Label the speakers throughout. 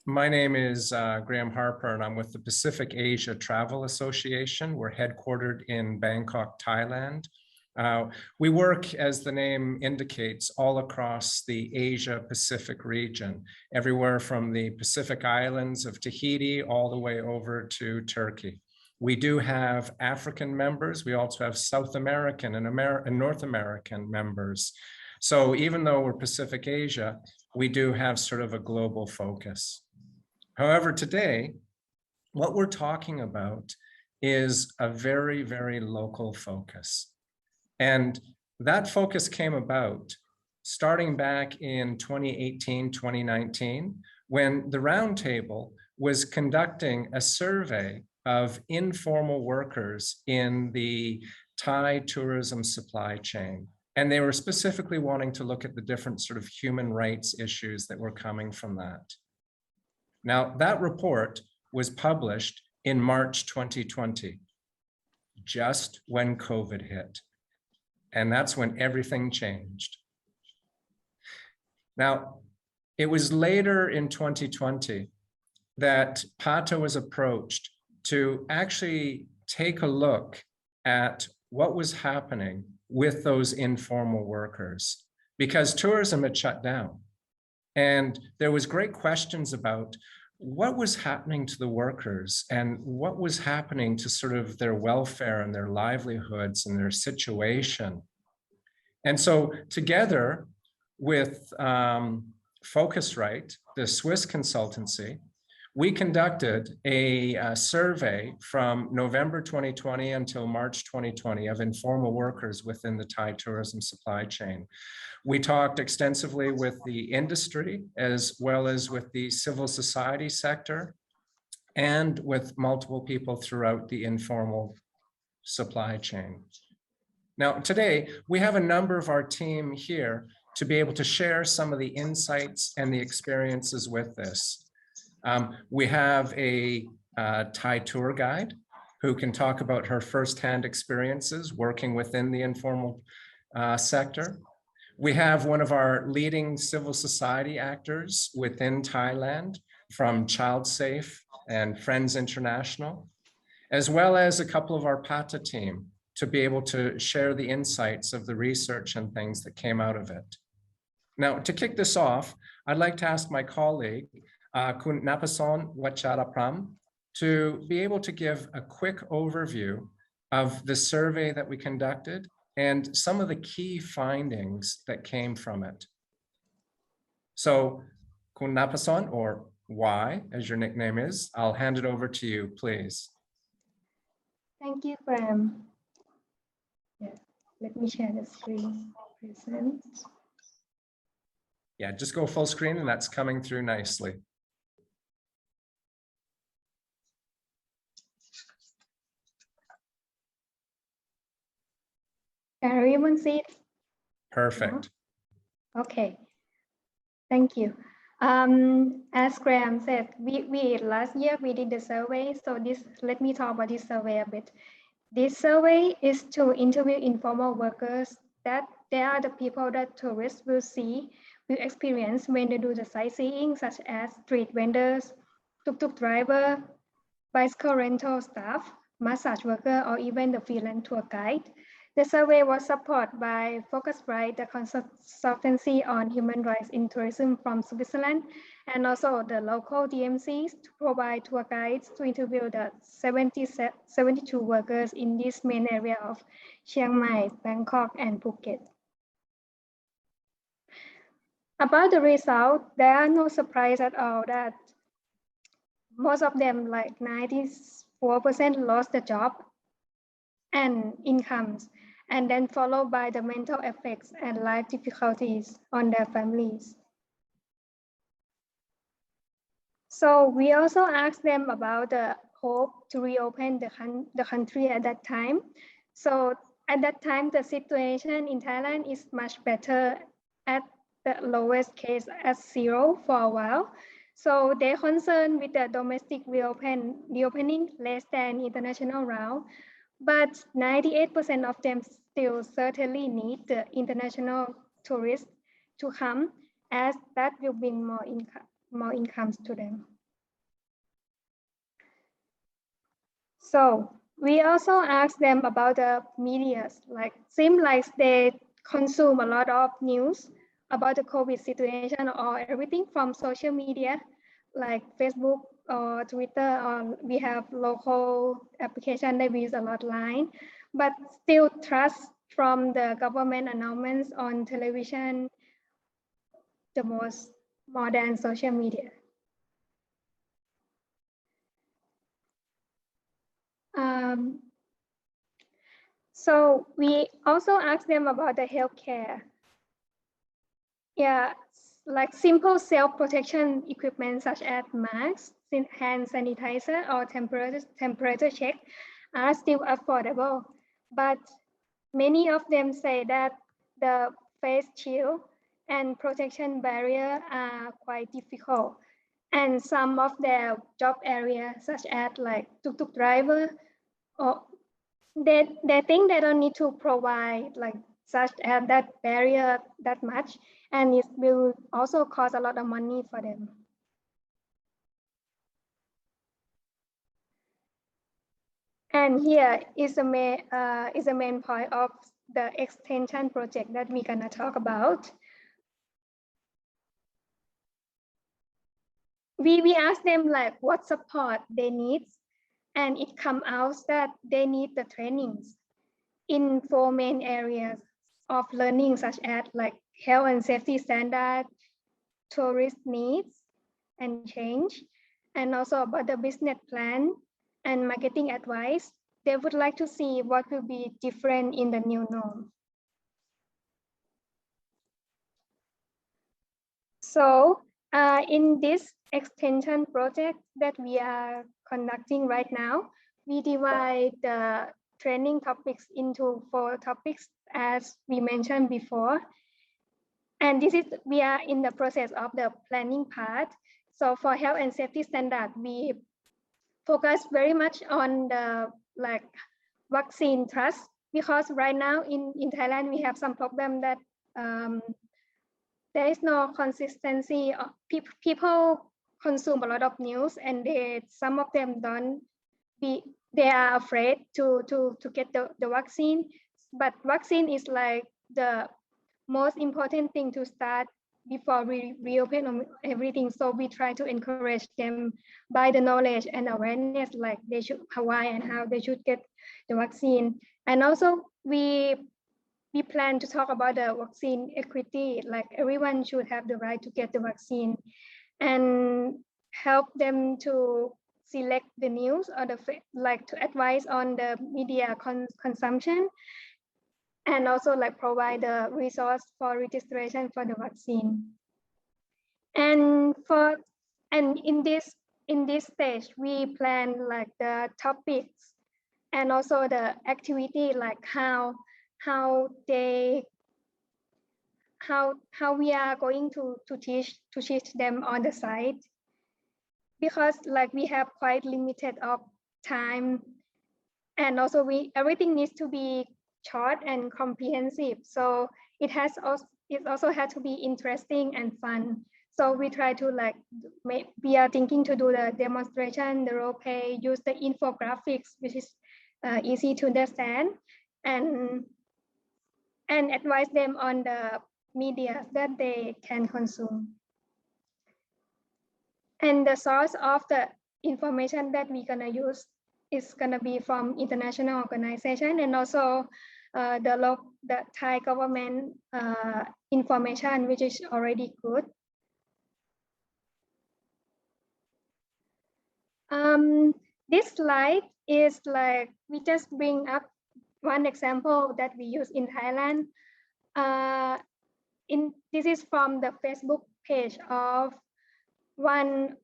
Speaker 1: My name is Graham Harper, and I'm with the Pacific Asia Travel Association. We're headquartered in Bangkok, Thailand. We work, as the name indicates, all across the Asia-Pacific region, everywhere from the Pacific Islands of Tahiti all the way over to Turkey. We do have African members. We also have South American and North American members. So even though we're Pacific Asia, we do have sort of a global focus. However, today, what we're talking about is a very, very local focus. And that focus came about starting back in 2018, 2019, when the Roundtable was conducting a survey of informal workers in the Thai tourism supply chain. And they were specifically wanting to look at the different sort of human rights issues that were coming from that. Now, that report was published in March 2020, just when COVID hit. And that's when everything changed. Now, it was later in 2020 that PATA was approached to actually take a look at what was happening with those informal workers, because tourism had shut down. And there was great questions about what was happening to the workers and what was happening to sort of their welfare and their livelihoods and their situation. And so together with Focusrite, the Swiss consultancy, we conducted a survey from November 2020 until March 2020 of informal workers within the Thai tourism supply chain. We talked extensively with the industry as well as with the civil society sector and with multiple people throughout the informal supply chain. Now, today, we have a number of our team here to be able to share some of the insights and the experiences with this. We have a Thai tour guide who can talk about her firsthand experiences working within the informal sector. We have one of our leading civil society actors within Thailand from Child Safe and Friends International, as well as a couple of our PATA team to be able to share the insights of the research and things that came out of it. Now, to kick this off, I'd like to ask my colleague, Kun Napason Wacharapram, to be able to give a quick overview of the survey that we conducted and some of the key findings that came from it. So, Kun Napason, or Y, as your nickname is, I'll hand it over to you, please.
Speaker 2: Thank you, Graham. Yeah, let me share the screen. Present.
Speaker 1: Yeah, just go full screen and that's coming through nicely.
Speaker 2: Can everyone see it?
Speaker 1: Perfect.
Speaker 2: Okay, thank you. As Graham said, last year we did the survey. So let me talk about this survey a bit. This survey is to interview informal workers that they are the people that tourists will experience when they do the sightseeing, such as street vendors, tuk-tuk driver, bicycle rental staff, massage worker, or even the freelance tour guide. The survey was supported by Focusrite, the consultancy on human rights in tourism from Switzerland, and also the local DMCs to provide tour guides to interview the 72 workers in this main area of Chiang Mai, Bangkok, and Phuket. About the result, there are no surprise at all that most of them, like 94%, lost the job and incomes, and then followed by the mental effects and life difficulties on their families. So we also asked them about the hope to reopen the country at that time. So at that time, the situation in Thailand is much better, at the lowest case at 0 for a while. So they're concerned with the domestic reopening less than international round, but 98% of them still certainly need the international tourists to come, as that will bring more incomes to them. So we also asked them about the media, like seem like they consume a lot of news about the COVID situation or everything from social media, like Facebook or Twitter, or we have local application that we use a lot line, but still trust from the government announcements on television, the most modern social media. So we also asked them about the healthcare. Yeah, like simple self-protection equipment such as masks, hand sanitizer, or temperature check are still affordable. But many of them say that the face shield and protection barrier are quite difficult. And some of their job areas, such as like tuk-tuk driver, or they think they don't need to provide like such as that barrier that much, and it will also cost a lot of money for them. And here is the main point of the extension project that we're gonna talk about. We asked them like what support they need, and it comes out that they need the trainings in 4 main areas of learning, such as like health and safety standard, tourist needs and change, and also about the business plan and marketing advice. They would like to see what will be different in the new norm. So in this extension project that we are conducting right now, we divide the training topics into 4 topics, as we mentioned before. And this is, we are in the process of the planning part. So for health and safety standard, we focus very much on the like vaccine trust, because right now in Thailand, we have some problem that there is no consistency. People consume a lot of news, and some of them they are afraid to get the vaccine. But vaccine is like the most important thing to start before we reopen everything. So we try to encourage them by the knowledge and awareness, like they should, why and how they should get the vaccine. And also we plan to talk about the vaccine equity, like everyone should have the right to get the vaccine, and help them to select the news or like to advise on the media consumption, and also like provide the resource for registration for the vaccine. And in this stage, we plan like the topics and also the activity, like how we are going to teach them on the site, because like we have quite limited of time, and also everything needs to be short and comprehensive. So it also has to be interesting and fun. So we try to like we are thinking to do the demonstration, the role play, use the infographics, which is easy to understand, and advise them on the media that they can consume. And the source of the information that we're gonna use is gonna be from international organization, and also the Thai government information, which is already good. This slide is like, we just bring up one example that we use in Thailand. This is from the Facebook page of one.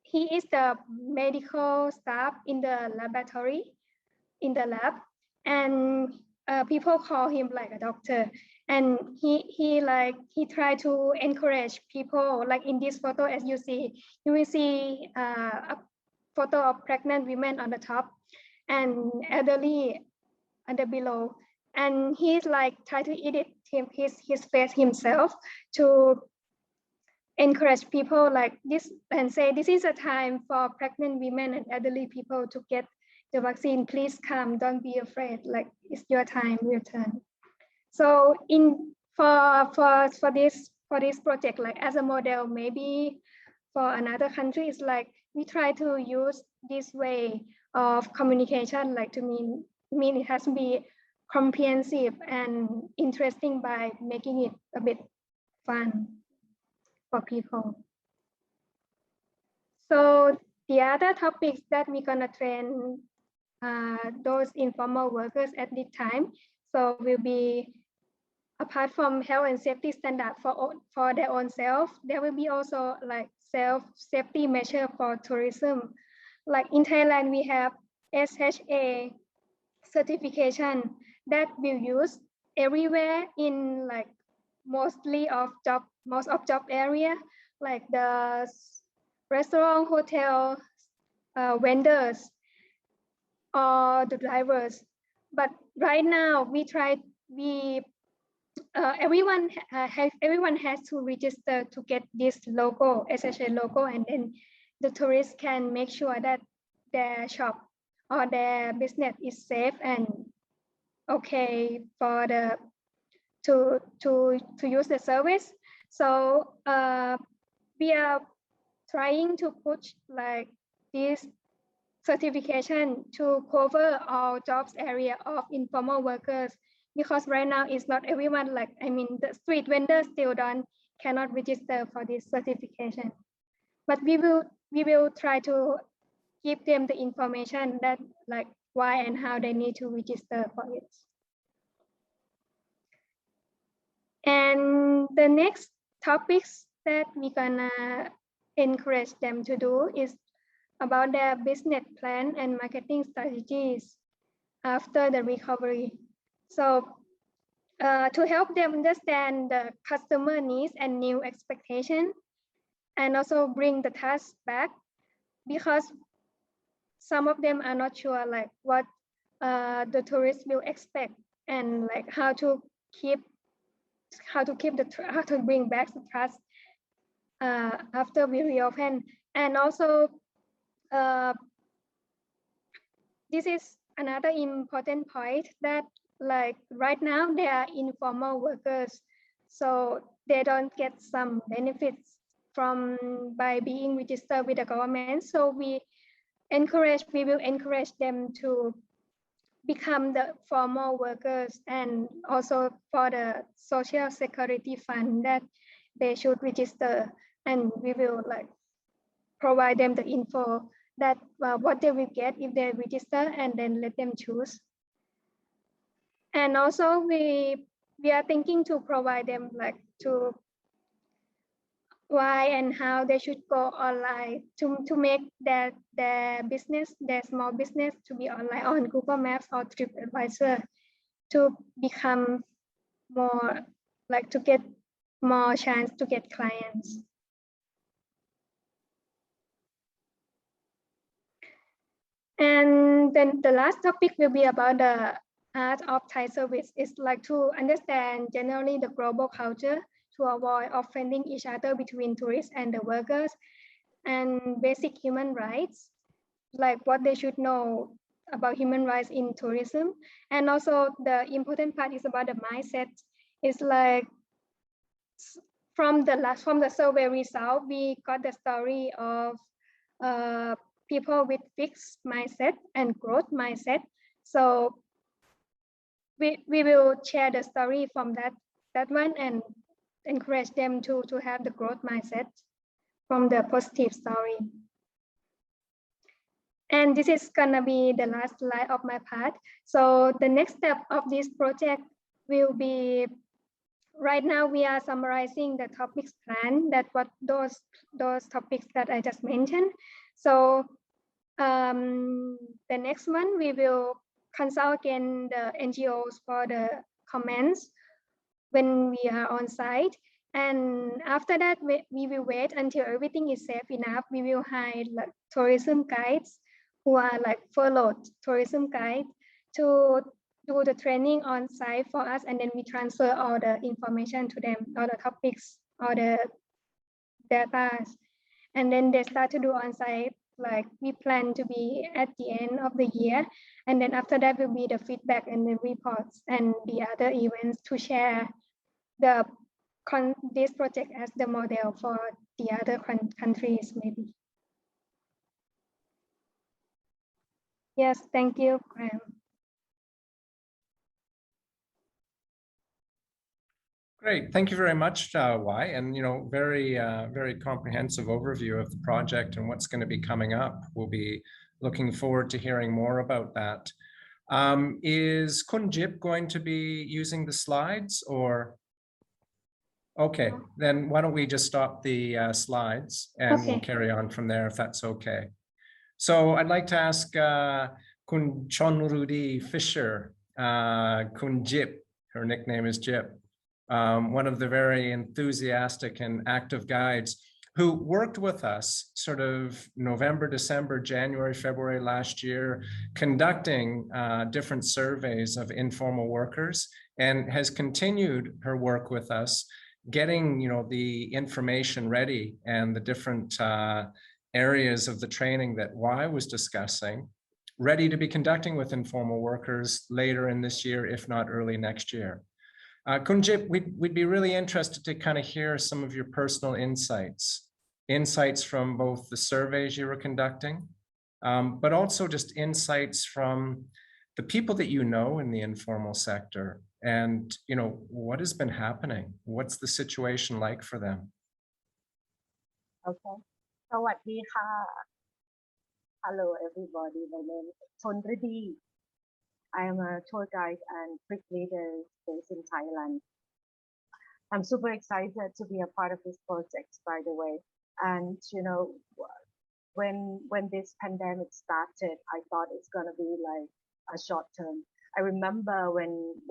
Speaker 2: He is the medical staff in the laboratory, in the lab, and people call him like a doctor. And he tried to encourage people, like in this photo, as you will see a photo of pregnant women on the top and elderly under below. And he's like try to edit his face himself to encourage people like this, and say this is a time for pregnant women and elderly people to get the vaccine, please come, don't be afraid, like it's your time, your turn. So for this project, like as a model, maybe for another country, it's like we try to use this way of communication, like to mean it has to be comprehensive and interesting by making it a bit fun for people. So the other topics that we're gonna train those informal workers at this time, so will be apart from health and safety standard for their own self, there will be also like self-safety measure for tourism. Like in Thailand, we have SHA certification that will use everywhere in like most of job area, like the restaurant, hotel, vendors, or the drivers. But right now everyone has to register to get this logo, SHA logo, and then the tourists can make sure that their shop or their business is safe and okay for to use the service. So we are trying to push like this certification to cover all jobs area of informal workers, because right now it's not everyone, like the street vendors still cannot register for this certification. But we will try to give them the information that like why and how they need to register for it. And the next topics that we're gonna encourage them to do is about their business plan and marketing strategies after the recovery. So to help them understand the customer needs and new expectations, and also bring the task back, because some of them are not sure like what the tourists will expect, and like how to bring back the trust after we reopen. And also this is another important point, that like right now they are informal workers, so they don't get some benefits by being registered with the government. So we will encourage them to become the formal workers, and also for the social security fund that they should register, and we will like provide them the info that what they will get if they register, and then let them choose. And also we are thinking to provide them like to why and how they should go online to make their business, their small business, to be online on Google Maps or TripAdvisor, to become more like to get more chance to get clients. And then the last topic will be about the art of Thai service. It's like to understand generally the global culture, to avoid offending each other between tourists and the workers, and basic human rights, like what they should know about human rights in tourism. And also the important part is about the mindset. It's like from the survey result, we got the story of people with fixed mindset and growth mindset. So we will share the story from that one and encourage them to have the growth mindset from the positive story. And this is gonna be the last slide of my part. So the next step of this project will be, right now we are summarizing the topics plan, that what those topics that I just mentioned. So the next one, we will consult again the NGOs for the comments when we are on site. And after that, we will wait until everything is safe enough. We will hire like tourism guides who are like furloughed tourism guides to do the training on site for us, and then we transfer all the information to them, all the topics, all the data, and then they start to do on site like we plan to be at the end of the year, and then after that will be the feedback and the reports and the other events to share the this project as the model for the other countries maybe. Yes, thank you, Graham.
Speaker 1: Great, thank you very much, Wai, and very comprehensive overview of the project and what's going to be coming up. We'll be looking forward to hearing more about that. Is Kunjip going to be using the slides or? Okay, then why don't we just stop the slides and we'll carry on from there if that's okay. So I'd like to ask Kun Chonrudi Fisher, Kun Jip, her nickname is Jip, one of the very enthusiastic and active guides who worked with us sort of November, December, January, February last year, conducting different surveys of informal workers, and has continued her work with us, getting the information ready and the different areas of the training that Wai was discussing, ready to be conducting with informal workers later in this year, if not early next year. Kunjip, we'd be really interested to kind of hear some of your personal insights from both the surveys you were conducting, but also just insights from the people that you know in the informal sector, and what has been happening. What's the situation like for them?
Speaker 3: Okay. สวัสดีค่ะ Hello everybody. My name is Chonrudi. I am a tour guide and trip leader based in Thailand. I'm super excited to be a part of this project, by the way. And when this pandemic started, I thought it's gonna be like a short term. I remember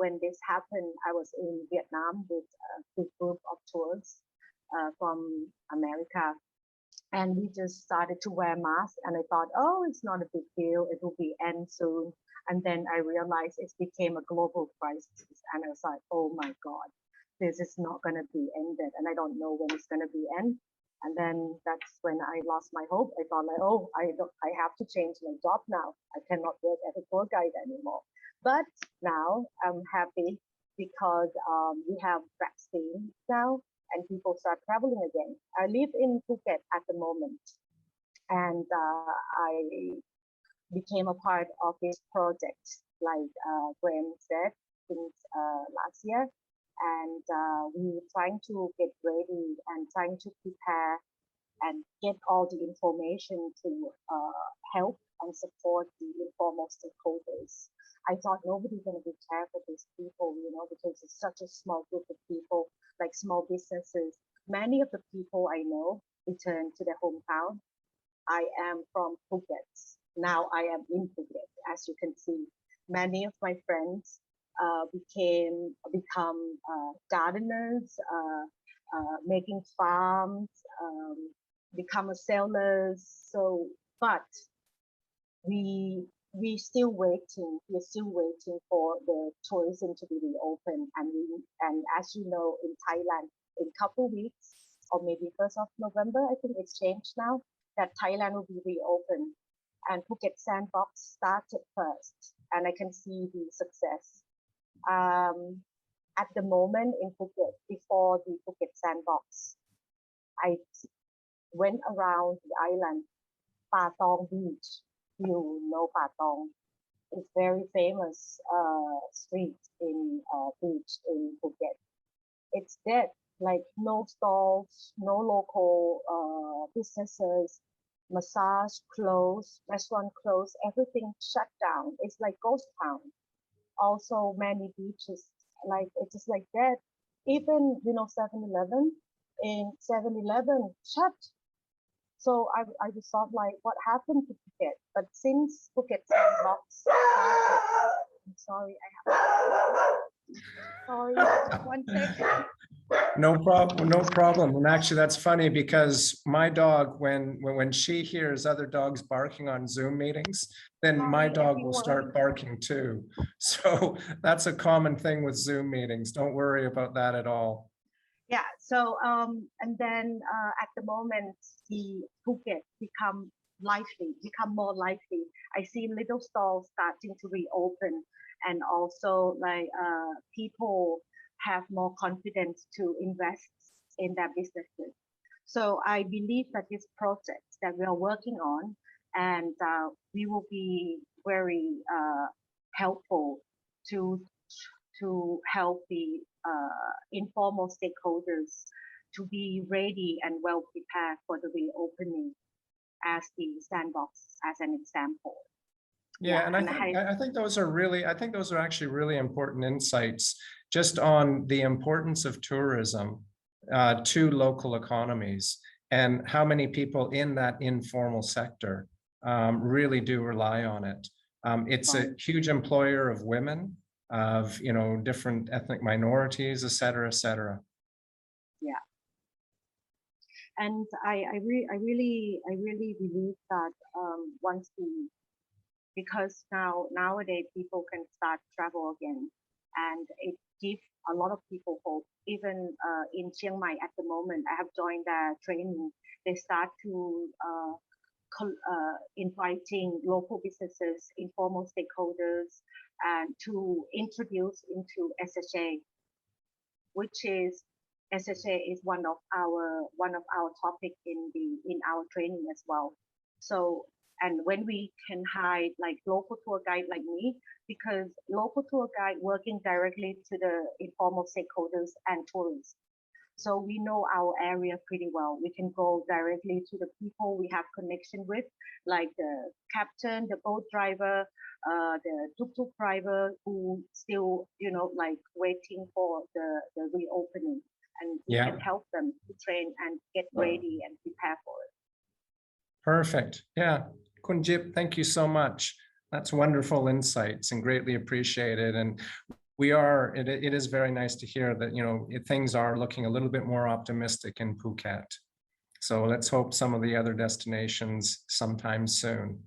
Speaker 3: when this happened, I was in Vietnam with a big group of tourists from America. And we just started to wear masks, and I thought, oh, it's not a big deal, it will be end soon. And then I realized it became a global crisis, and I was like, oh my God, this is not going to be ended, and I don't know when it's going to be end. And then that's when I lost my hope. I thought like, oh, I have to change my job now. I cannot work as a tour guide anymore. But now I'm happy because we have vaccine now, and people start traveling again. I live in Phuket at the moment, and I became a part of this project, like Graham said, since last year. And we were trying to get ready and trying to prepare and get all the information to help and support the informal stakeholders. I thought nobody's going to be care for these people, because it's such a small group of people, like small businesses. Many of the people I know returned to their hometown. I am from Phuket. Now I am in Phuket, as you can see. Many of my friends become gardeners, making farms, become a sellers. So, but we're still waiting. We're still waiting for the tourism to be reopened. And as you know, in Thailand, in a couple of weeks, or maybe 1st of November, I think it's changed now, that Thailand will be reopened. And Phuket Sandbox started first, and I can see the success. At the moment in Phuket, before the Phuket Sandbox, I went around the island, Patong Beach. You know Patong. It's very famous street in beach in Phuket. It's dead, like no stalls, no local businesses, massage closed, restaurant closed, everything shut down. It's like ghost town. Also many beaches, like it's just like that. Even 7-Eleven, in 7-Eleven shut. So I just thought like, what happened to Phuket? But since Phuket Sandbox started, I'm sorry, sorry, one second.
Speaker 1: No problem. And actually, that's funny because my dog, when she hears other dogs barking on Zoom meetings, then my dog will start barking too. So that's a common thing with Zoom meetings. Don't worry about that at all.
Speaker 3: Yeah. So and then at the moment, the Phuket become lively, become more lively. I see little stalls starting to reopen, and also like people have more confidence to invest in their businesses. So I believe that this project that we are working on, and we will be very helpful to help the informal stakeholders to be ready and well prepared for the reopening, as the sandbox as an example.
Speaker 1: Yeah, and I think those are really, I think those are actually really important insights just on the importance of tourism to local economies and how many people in that informal sector really do rely on it. It's a huge employer of women, of, you know, different ethnic minorities, et cetera, et cetera.
Speaker 3: Yeah. And I really believe that once because nowadays people can start travel again, and it gives a lot of people hope. Even in Chiang Mai at the moment, I have joined their training. They start to inviting local businesses, informal stakeholders, and to introduce into SHA, which is SHA is one of our topic in our training as well. So, and when we can hire like local tour guide like me, because local tour guide working directly to the informal stakeholders and tourists. So we know our area pretty well. We can go directly to the people we have connection with, like the captain, the boat driver, the tuk-tuk driver who still, you know, like waiting for the reopening. And we can help them to train and get ready and prepare for it.
Speaker 1: Perfect. Yeah. Kunjip, thank you so much. That's wonderful insights and greatly appreciated. And it is very nice to hear that, you know, things are looking a little bit more optimistic in Phuket. So let's hope some of the other destinations sometime soon.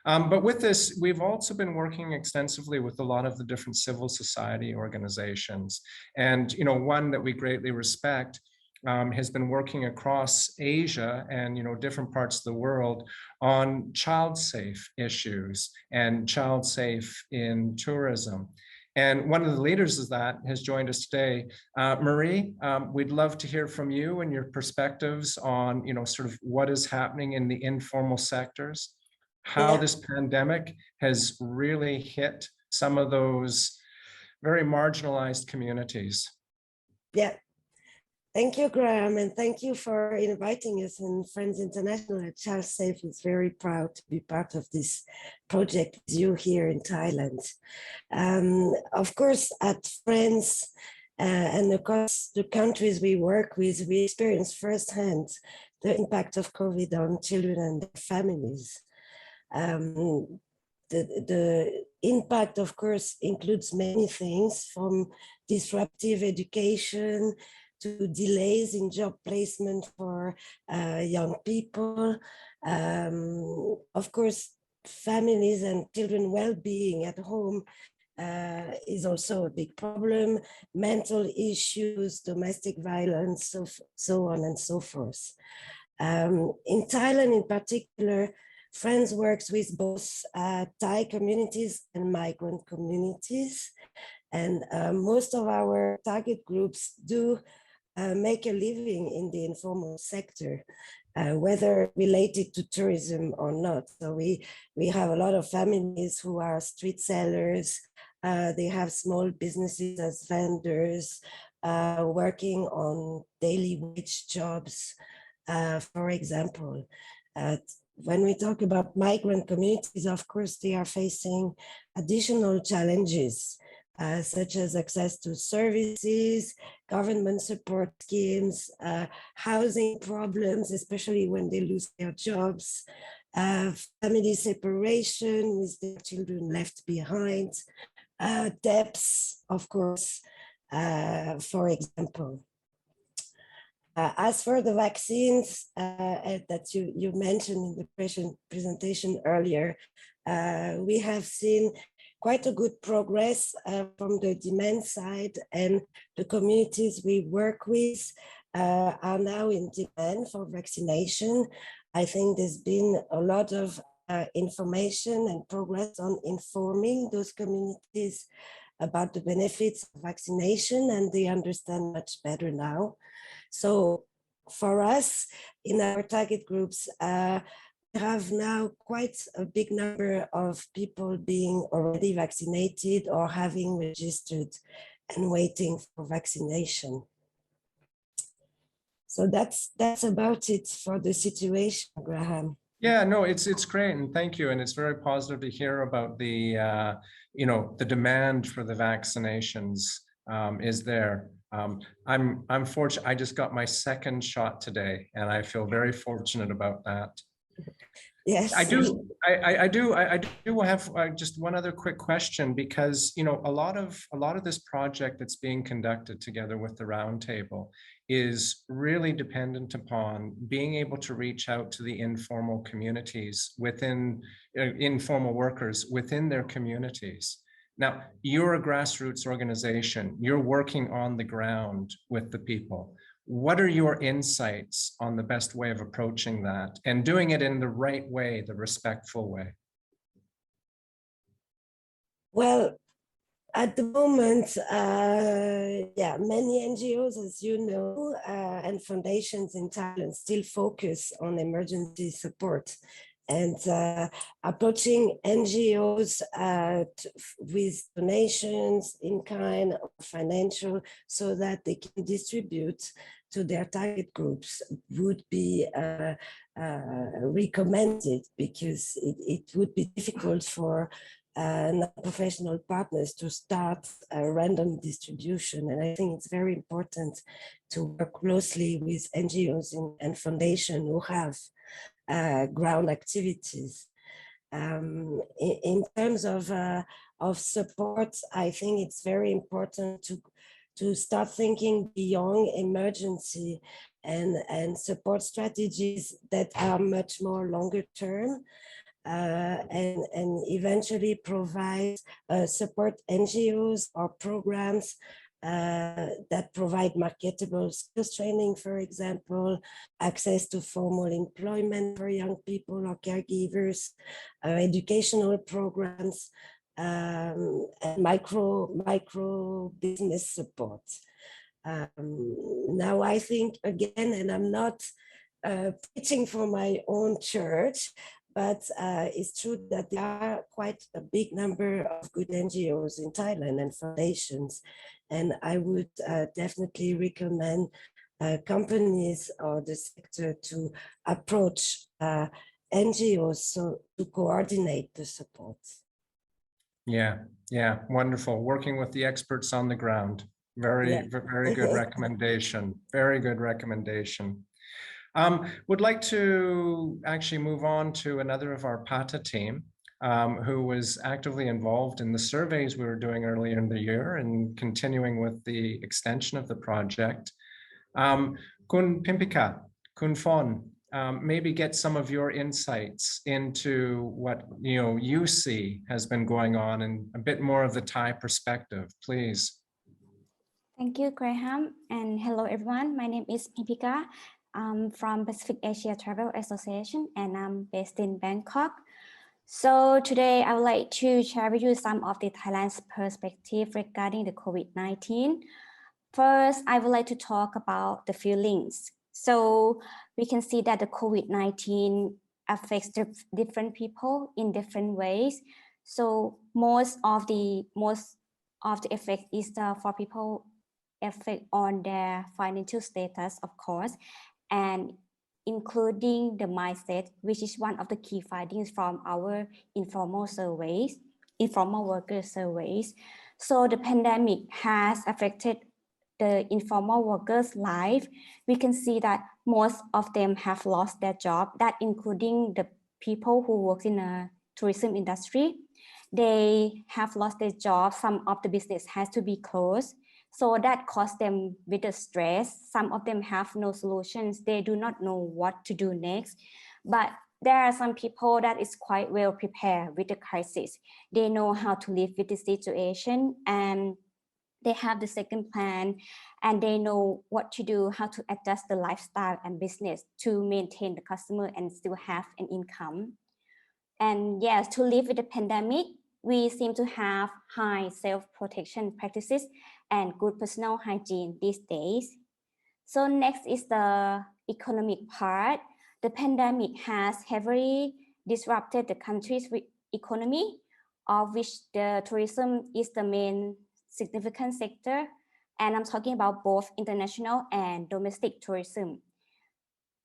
Speaker 1: But with this, we've also been working extensively with a lot of the different civil society organizations. And, you know, one that we greatly respect has been working across Asia and, you know, different parts of the world on child safe issues and child safe in tourism. And one of the leaders of that has joined us today. Marie, we'd love to hear from you and your perspectives on, you know, sort of what is happening in the informal sectors, how this pandemic has really hit some of those very marginalized communities.
Speaker 4: Yeah. Thank you, Graham, and thank you for inviting us. And Friends International at Child Safe is very proud to be part of this project with you here in Thailand. Of course, at Friends and across the countries we work with, we experience firsthand the impact of COVID on children and their families. The impact, of course, includes many things, from disruptive education to delays in job placement for young people. Of course, families and children well-being at home is also a big problem. Mental issues, domestic violence, so on and so forth. In Thailand in particular, Friends works with both Thai communities and migrant communities. And most of our target groups do make a living in the informal sector, whether related to tourism or not. So we have a lot of families who are street sellers. They have small businesses as vendors, working on daily wage jobs, for example. When we talk about migrant communities, of course, they are facing additional challenges, such as access to services, government support schemes, housing problems, especially when they lose their jobs, family separation with their children left behind, debts, of course, for example. As for the vaccines that you mentioned in the presentation earlier, we have seen quite a good progress from the demand side, and the communities we work with are now in demand for vaccination. I think there's been a lot of information and progress on informing those communities about the benefits of vaccination, and they understand much better now. So for us in our target groups, we have now quite a big number of people being already vaccinated or having registered and waiting for vaccination. So that's about it for the situation, Graham.
Speaker 1: Yeah, no, it's great, and thank you. And it's very positive to hear about the the demand for the vaccinations is there. I'm fortunate. I just got my second shot today, and I feel very fortunate about that.
Speaker 4: Yes,
Speaker 1: I do have just one other quick question, because a lot of this project that's being conducted together with the Roundtable is really dependent upon being able to reach out to the informal communities within informal workers within their communities. Now, you're a grassroots organization. You're working on the ground with the people. What are your insights on the best way of approaching that and doing it in the right way, the respectful way?
Speaker 4: Well, at the moment, yeah, many NGOs, as you know, and foundations in Thailand still focus on emergency support. And approaching NGOs with donations in kind of financial, so that they can distribute to their target groups, would be recommended, because it would be difficult for non-professional partners to start a random distribution. And I think it's very important to work closely with NGOs and foundations who have ground activities. In terms of support, I think it's very important to start thinking beyond emergency and support strategies that are much more longer term, and eventually provide support NGOs or programs that provide marketable skills training, for example, access to formal employment for young people or caregivers, educational programs, and micro business support. Now, I think, again, and I'm not preaching for my own church, but it's true that there are quite a big number of good NGOs in Thailand and foundations. And I would definitely recommend companies or the sector to approach NGOs so to coordinate the support.
Speaker 1: Yeah, wonderful. Working with the experts on the ground. Very good recommendation. Very good recommendation. Would like to actually move on to another of our PATA team, who was actively involved in the surveys we were doing earlier in the year and continuing with the extension of the project. Kun Pimpika, Kun Phon, maybe get some of your insights into what you see has been going on and a bit more of the Thai perspective, please.
Speaker 5: Thank you, Graham, and hello everyone. My name is Pimpika. I'm from Pacific Asia Travel Association, and I'm based in Bangkok. So today I would like to share with you some of the Thailand's perspective regarding the COVID-19. First, I would like to talk about the feelings. So we can see that the COVID-19 affects different people in different ways. So most of the effect is for people effect on their financial status, of course, and including the mindset, which is one of the key findings from our informal worker surveys. So the pandemic has affected the informal workers' life. We can see that most of them have lost their job, that including the people who work in a tourism industry. They have lost their job. Some of the business has to be closed. So that caused them with the stress. Some of them have no solutions. They do not know what to do next. But there are some people that is quite well prepared with the crisis. They know how to live with the situation, and they have the second plan, and they know what to do, how to adjust the lifestyle and business to maintain the customer and still have an income. And yes, to live with the pandemic, we seem to have high self-protection practices and good personal hygiene these days. So next is the economic part. The pandemic has heavily disrupted the country's economy, of which the tourism is the main significant sector. And I'm talking about both international and domestic tourism.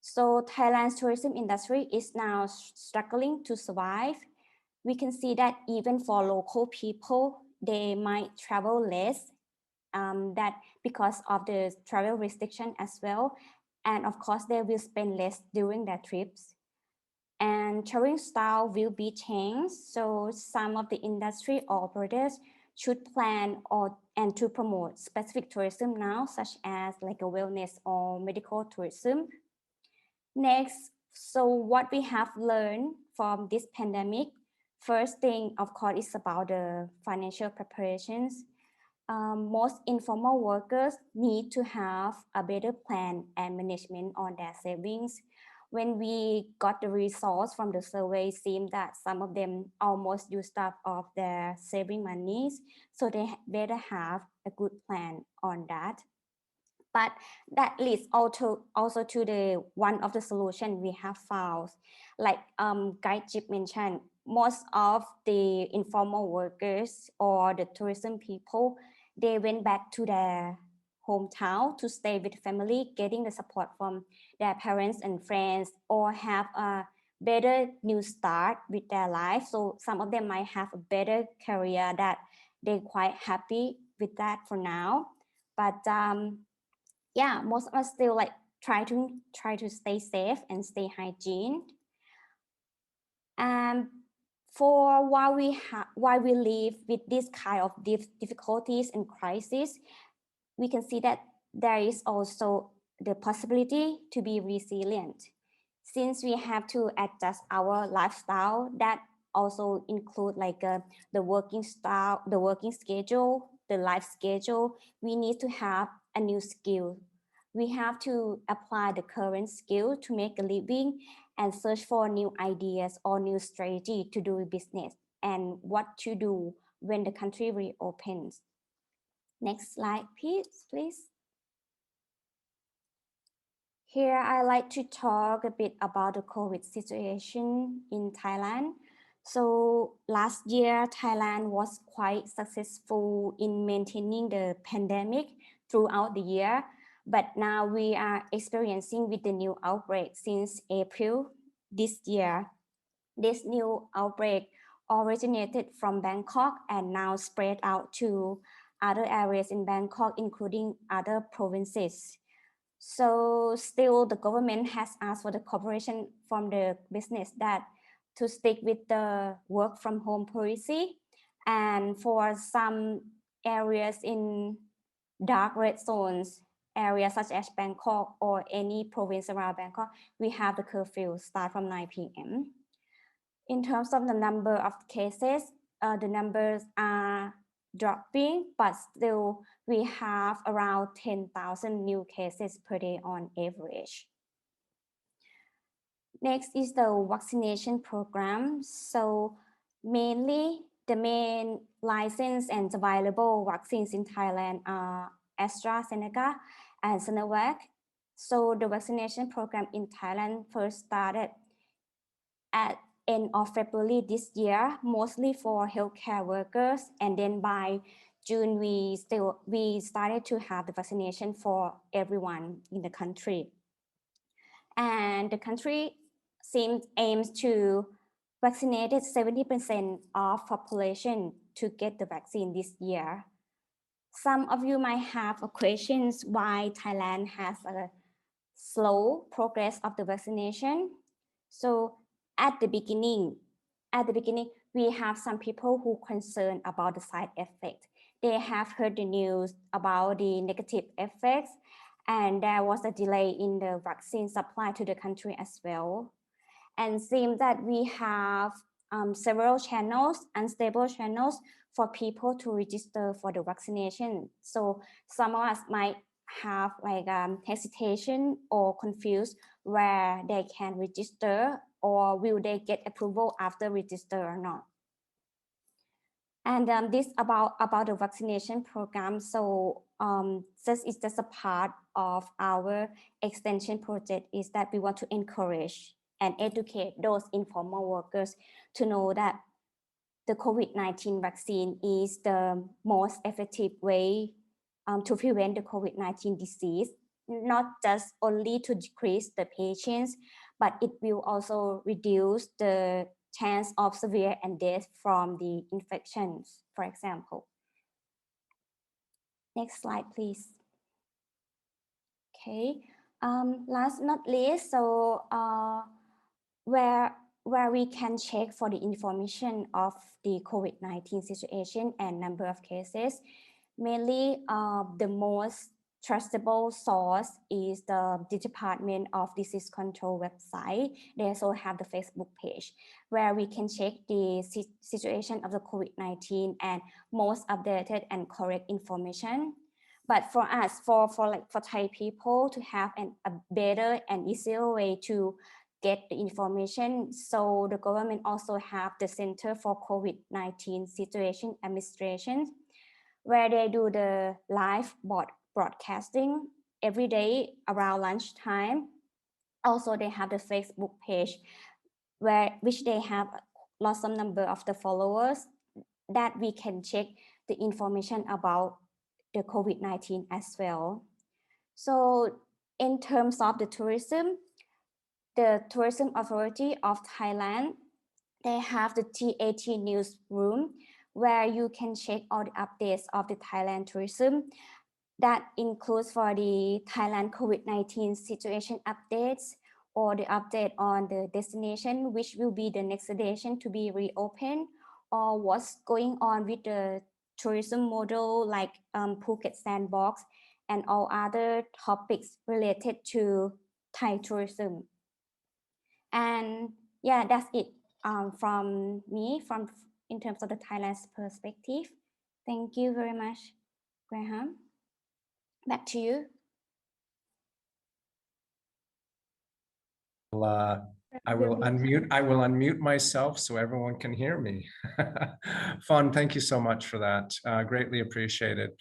Speaker 5: So Thailand's tourism industry is now struggling to survive. We can see that even for local people, they might travel less, that because of the travel restriction as well. And of course, they will spend less during their trips. And traveling style will be changed. So some of the industry operators should plan and to promote specific tourism now, such as like a wellness or medical tourism. Next, so what we have learned from this pandemic, first thing, of course, is about the financial preparations. Most informal workers need to have a better plan and management on their savings. When we got the results from the survey, it seemed that some of them almost used up of their saving monies, so they better have a good plan on that. But that leads also to the one of the solution we have found, like Guy Chip mentioned, most of the informal workers or the tourism people, they went back to their hometown to stay with family, getting the support from their parents and friends, or have a better new start with their life. So some of them might have a better career that they're quite happy with that for now. But yeah, most of us still like try to stay safe and stay hygiene. For while we live with this kind of difficulties and crises, we can see that there is also the possibility to be resilient. Since we have to adjust our lifestyle, that also include like the working style, the working schedule, the life schedule. We need to have a new skill. We have to apply the current skill to make a living and search for new ideas or new strategy to do business and what to do when the country reopens. Next slide, please. Here, I like to talk a bit about the COVID situation in Thailand. So last year, Thailand was quite successful in maintaining the pandemic throughout the year. But now we are experiencing with the new outbreak since April this year. This new outbreak originated from Bangkok and now spread out to other areas in Bangkok, including other provinces. So still the government has asked for the cooperation from the business that to stick with the work from home policy. And for some areas in dark red zones, areas such as Bangkok or any province around Bangkok, we have the curfew start from 9 p.m. In terms of the number of cases, the numbers are dropping, but still we have around 10,000 new cases per day on average. Next is the vaccination program. So mainly the main license and available vaccines in Thailand are AstraZeneca and Sinovac. So the vaccination program in Thailand first started at end of February this year, mostly for healthcare workers, and then by June we started to have the vaccination for everyone in the country. And the country aims to vaccinate 70% of population to get the vaccine this year. Some of you might have questions why Thailand has a slow progress of the vaccination. So at the beginning, we have some people who are concerned about the side effect. They have heard the news about the negative effects, and there was a delay in the vaccine supply to the country as well. And seems that we have several channels, unstable channels for people to register for the vaccination. So some of us might have like hesitation or confused where they can register, or will they get approval after register or not. And this about the vaccination program. So this is just a part of our extension project, is that we want to encourage and educate those informal workers to know that the COVID-19 vaccine is the most effective way to prevent the COVID-19 disease, not just only to decrease the patients, but it will also reduce the chance of severe and death from the infections, for example. Next slide, please. Okay, last not least, so where we can check for the information of the COVID-19 situation and number of cases, mainly the most trustable source is the Department of Disease Control website. They also have the Facebook page where we can check the situation of the COVID-19 and most updated and correct information. But for us, for Thai people to have a better and easier way to get the information, so the government also have the Center for COVID-19 Situation Administration, where they do the live broadcasting every day around lunchtime. Also, they have the Facebook page which they have lots of number of the followers that we can check the information about the COVID-19 as well. So in terms of the tourism Authority of Thailand, they have the TAT newsroom where you can check all the updates of the Thailand tourism. That includes for the Thailand COVID-19 situation updates, or the update on the destination, which will be the next destination to be reopened, or what's going on with the tourism model like Phuket Sandbox and all other topics related to Thai tourism. And yeah, that's it from me in terms of the Thailand's perspective. Thank you very much, Graham. Back to you.
Speaker 1: I will unmute myself so everyone can hear me. Fun, thank you so much for that. Greatly appreciated.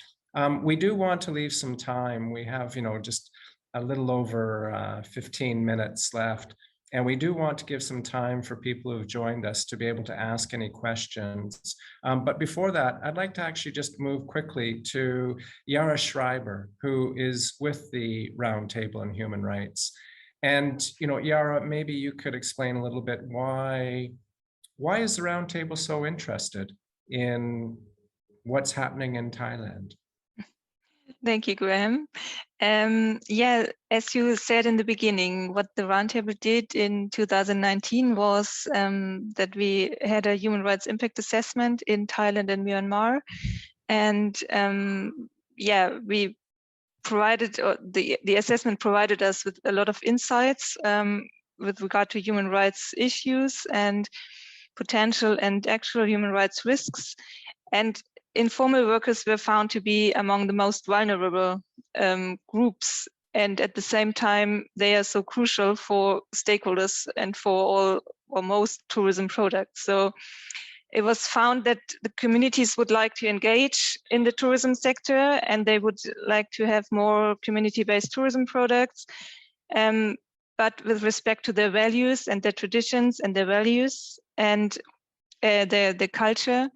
Speaker 1: We do want to leave some time. We have, just a little over 15 minutes left. And we do want to give some time for people who've joined us to be able to ask any questions. But before that, I'd like to actually just move quickly to Yara Schreiber, who is with the Roundtable on Human Rights. And, Yara, maybe you could explain a little bit why is the Roundtable so interested in what's happening in Thailand?
Speaker 6: Thank you, Graham. Yeah, as you said in the beginning, what the Roundtable did in 2019 was that we had a human rights impact assessment in Thailand and Myanmar. And yeah, we provided, the assessment provided us with a lot of insights with regard to human rights issues and potential and actual human rights risks. And informal workers were found to be among the most vulnerable groups. And at the same time, they are so crucial for stakeholders and for all or most tourism products. So it was found that the communities would like to engage in the tourism sector, and they would like to have more community-based tourism products, but with respect to their values and their traditions and their values and their culture.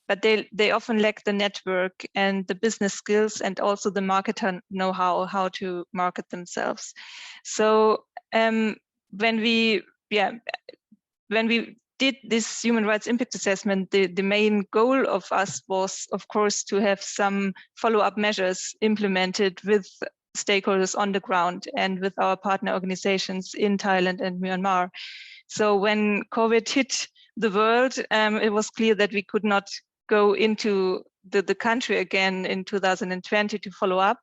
Speaker 6: But they often lack the network and the business skills and also the marketer know-how, how to market themselves. So when we did this human rights impact assessment, the main goal of us was, of course, to have some follow-up measures implemented with stakeholders on the ground and with our partner organizations in Thailand and Myanmar. So when COVID hit the world, it was clear that we could not go into the country again in 2020 to follow up.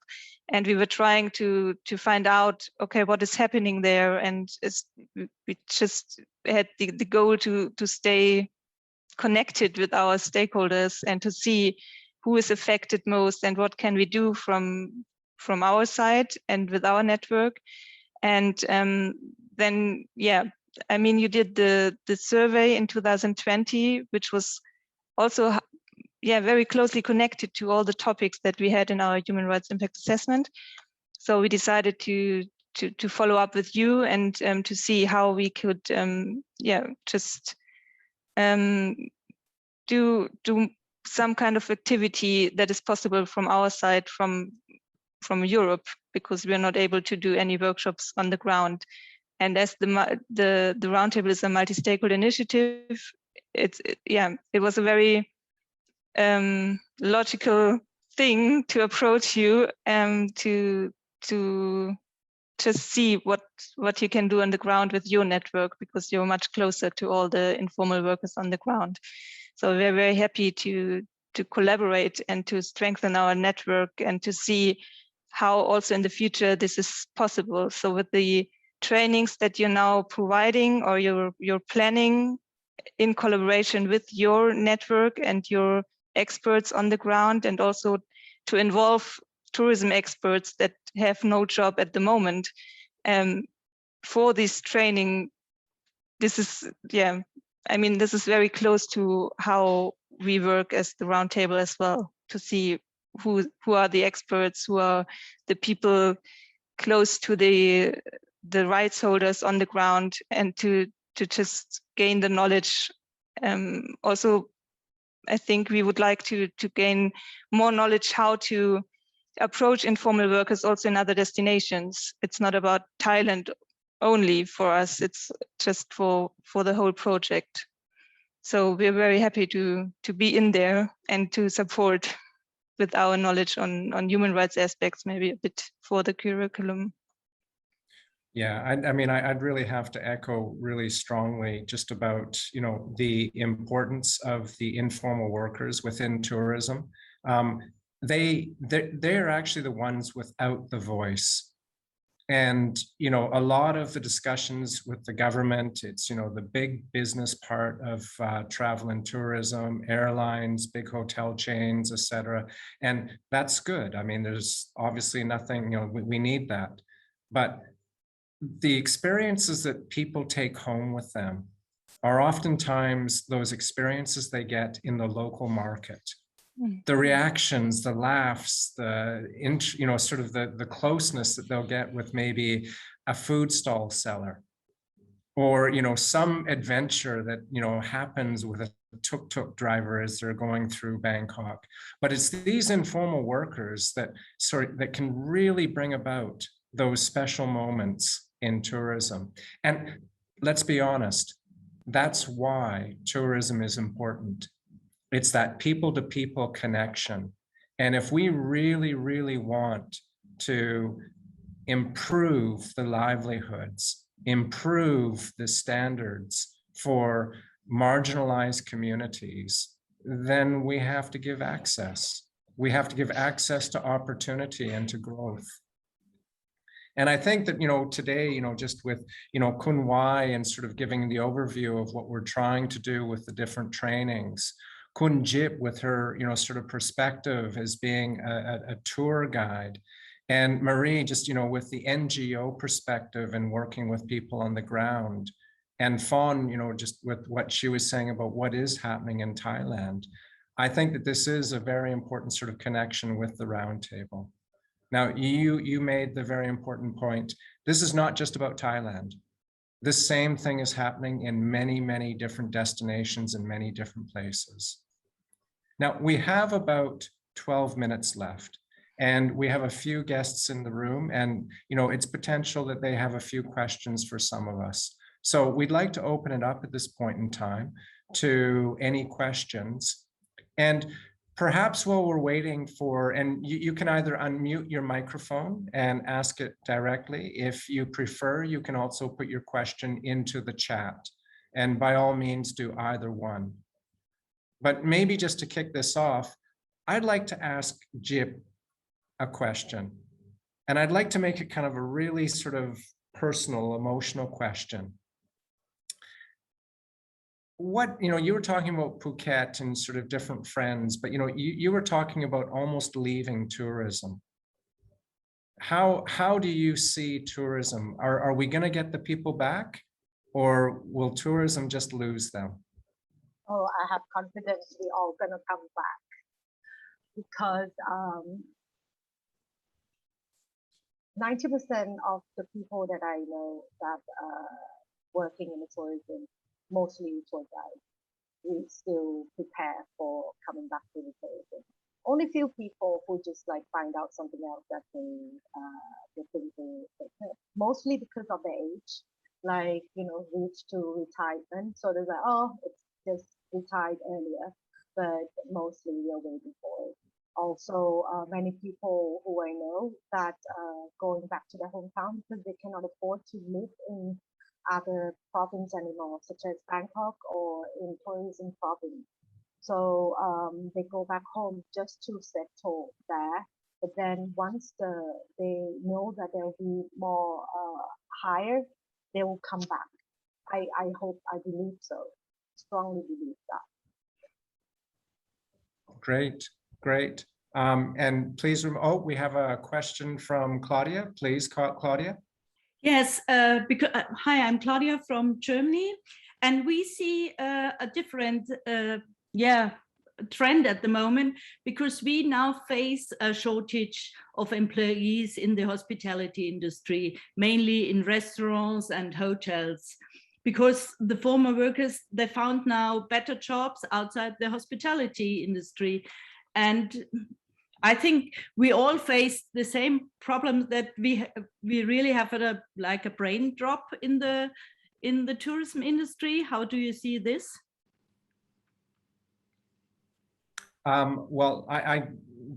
Speaker 6: and we were trying to find out, okay, what is happening there, and we just had the goal to stay connected with our stakeholders and to see who is affected most and what can we do from our side and with our network. And then, yeah, I mean, you did the survey in 2020, which was also, yeah, very closely connected to all the topics that we had in our human rights impact assessment. So we decided to follow up with you and to see how we could, yeah, just do some kind of activity that is possible from our side, from Europe, because we're not able to do any workshops on the ground. And as the Roundtable is a multi-stakeholder initiative, it was a very logical thing to approach you to just see what you can do on the ground with your network, because you're much closer to all the informal workers on the ground. So we're very happy to collaborate and to strengthen our network and to see how also in the future this is possible. So with the trainings that you're now providing or you're planning in collaboration with your network and your experts on the ground, and also to involve tourism experts that have no job at the moment for this training, this is, yeah, I mean, this is very close to how we work as the Roundtable as well, to see who are the experts, who are the people close to the rights holders on the ground, and to just gain the knowledge. Also, I think we would like to gain more knowledge how to approach informal workers also in other destinations. It's not about Thailand only for us, it's just for the whole project. So we're very happy to be in there and to support with our knowledge on human rights aspects, maybe a bit for the curriculum.
Speaker 1: Yeah, I mean, I'd really have to echo really strongly just about, you know, the importance of the informal workers within tourism. They're actually the ones without the voice. And, you know, a lot of the discussions with the government, it's, you know, the big business part of travel and tourism, airlines, big hotel chains, et cetera. And that's good. I mean, there's obviously nothing, you know, we need that. But the experiences that people take home with them are oftentimes those experiences they get in the local market. The reactions, the laughs, you know, sort of the closeness that they'll get with maybe a food stall seller, or, you know, some adventure that, you know, happens with a tuk-tuk driver as they're going through Bangkok. But it's these informal workers that can really bring about those special moments in tourism. And let's be honest, that's why tourism is important. It's that people-to-people connection. And if we really, really want to improve the livelihoods, improve the standards for marginalized communities, then we have to give access. We have to give access to opportunity and to growth. And I think that, you know, today, you know, just with, you know, Kun Wai and sort of giving the overview of what we're trying to do with the different trainings, Kun Jip with her, you know, sort of perspective as being a tour guide, and Marie just, you know, with the NGO perspective and working with people on the ground, and Fawn, you know, just with what she was saying about what is happening in Thailand. I think that this is a very important sort of connection with the Roundtable. Now, you made the very important point. This is not just about Thailand. The same thing is happening in many, many different destinations in many different places. Now, we have about 12 minutes left, and we have a few guests in the room, and, you know, it's potential that they have a few questions for some of us. So we'd like to open it up at this point in time to any questions. And perhaps while we're waiting for, and you can either unmute your microphone and ask it directly. If you prefer, you can also put your question into the chat, and by all means do either one. But maybe just to kick this off, I'd like to ask Jip a question. And I'd like to make it kind of a really sort of personal, emotional question. What, you were talking about Phuket and sort of different friends, but, you were talking about almost leaving tourism. How do you see tourism? Are we going to get the people back, or will tourism just lose them?
Speaker 3: Oh, I have confidence we're all gonna come back, because 90% of the people that I know that working in the tourism, mostly tour guides, we still prepare for coming back to the tourism. Only few people who just like find out something else that they think mostly because of their age, like reach to retirement. So they're like, oh, it's just retired earlier, but mostly we're waiting for it. Also, many people who I know that going back to their hometown because they cannot afford to live in other province anymore, such as Bangkok or in tourism province. So they go back home just to settle there. But then once they know that they'll be more higher, they will come back. I hope, I believe so. Strongly believe that.
Speaker 1: Great, great. And please, we have a question from Claudia. Please, Claudia.
Speaker 7: Yes, because hi, I'm Claudia from Germany, and we see a different trend at the moment, because we now face a shortage of employees in the hospitality industry, mainly in restaurants and hotels, because the former workers, they found now better jobs outside the hospitality industry. And I think we all face the same problem, that we really have a brain drop in the tourism industry. How do you see this?
Speaker 1: Well, I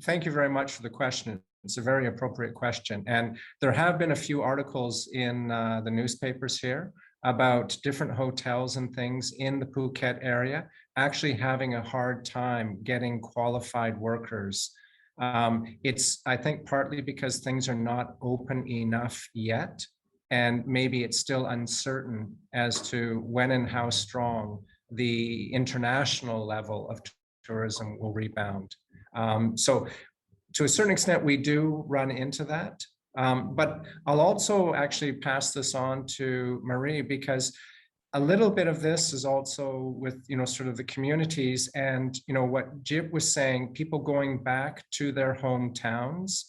Speaker 1: thank you very much for the question. It's a very appropriate question. And there have been a few articles in the newspapers here about different hotels and things in the Phuket area actually having a hard time getting qualified workers. It's, I think, partly because things are not open enough yet, and maybe it's still uncertain as to when and how strong the international level of tourism will rebound. So to a certain extent, we do run into that. But I'll also actually pass this on to Marie, because a little bit of this is also with, sort of the communities and, what Jip was saying, people going back to their hometowns.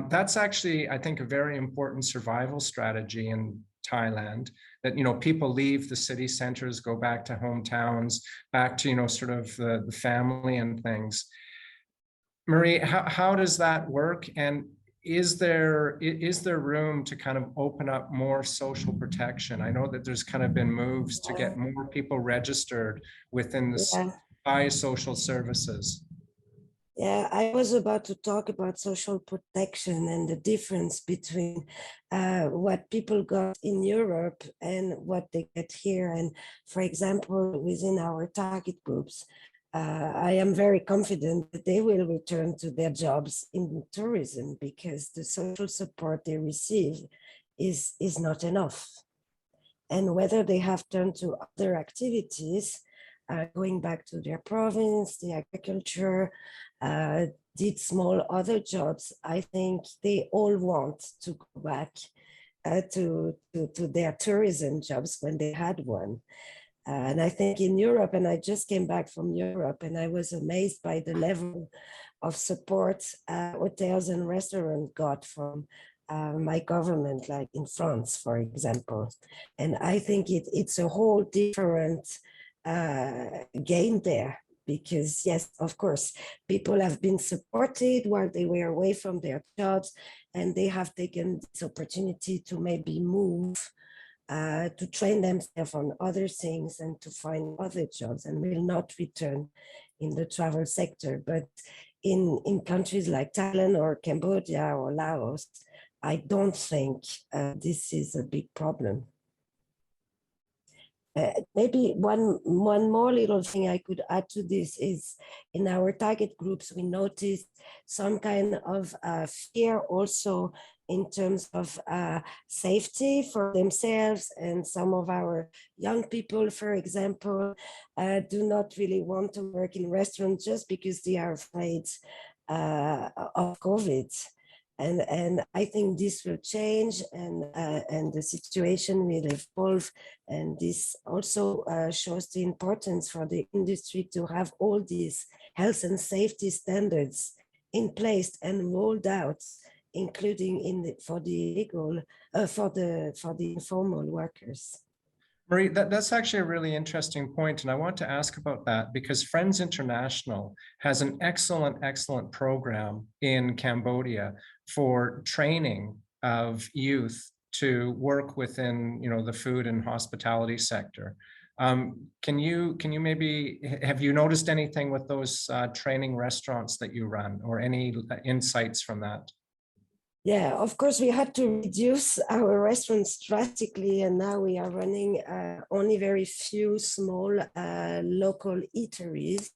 Speaker 1: That's actually, I think, a very important survival strategy in Thailand, that, people leave the city centers, go back to hometowns, back to, sort of the family and things. Marie, how does that work? And is there room to kind of open up more social protection? I know that there's kind of been moves to get more people registered within the Thai social services.
Speaker 4: Yeah, I was about to talk about social protection and the difference between what people got in Europe and what they get here. And for example, within our target groups, I am very confident that they will return to their jobs in tourism, because the social support they receive is not enough. And whether they have turned to other activities, going back to their province, the agriculture, did small other jobs, I think they all want to go back to their tourism jobs when they had one. And I think in Europe, and I just came back from Europe, and I was amazed by the level of support hotels and restaurants got from my government, like in France, for example. And I think it's a whole different game there, because yes, of course, people have been supported while they were away from their jobs, and they have taken this opportunity to maybe move, to train themselves on other things and to find other jobs, and will not return in the travel sector. But in countries like Thailand or Cambodia or Laos, I don't think this is a big problem. Maybe one more little thing I could add to this is in our target groups, we noticed some kind of fear also in terms of safety for themselves, and some of our young people, for example, do not really want to work in restaurants just because they are afraid of COVID. And I think this will change, and the situation will evolve. And this also shows the importance for the industry to have all these health and safety standards in place and rolled out, including for the illegal, for the informal workers.
Speaker 1: Marie, that's actually a really interesting point, and I want to ask about that because Friends International has an excellent program in Cambodia for training of youth to work within, the food and hospitality sector. Can you maybe, have you noticed anything with those training restaurants that you run, or any insights from that?
Speaker 4: Yeah, of course, we had to reduce our restaurants drastically, and now we are running only very few small local eateries.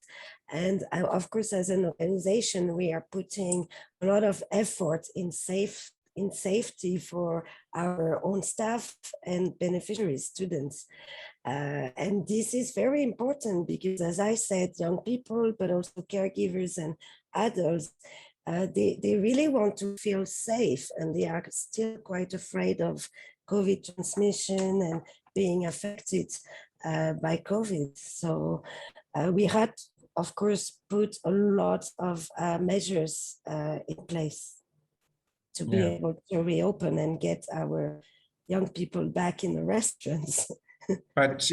Speaker 4: And of course, as an organization, we are putting a lot of effort in safety for our own staff and beneficiaries, students. And this is very important because, as I said, young people, but also caregivers and adults, they really want to feel safe, and they are still quite afraid of COVID transmission and being affected by COVID. So we had, of course, put a lot of measures in place to be able to reopen and get our young people back in the restaurants.
Speaker 1: But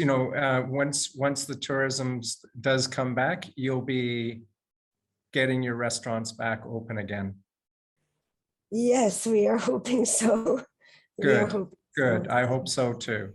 Speaker 1: once the tourism does come back, you'll be getting your restaurants back open again.
Speaker 4: Yes, we are hoping so.
Speaker 1: Good. I hope so too.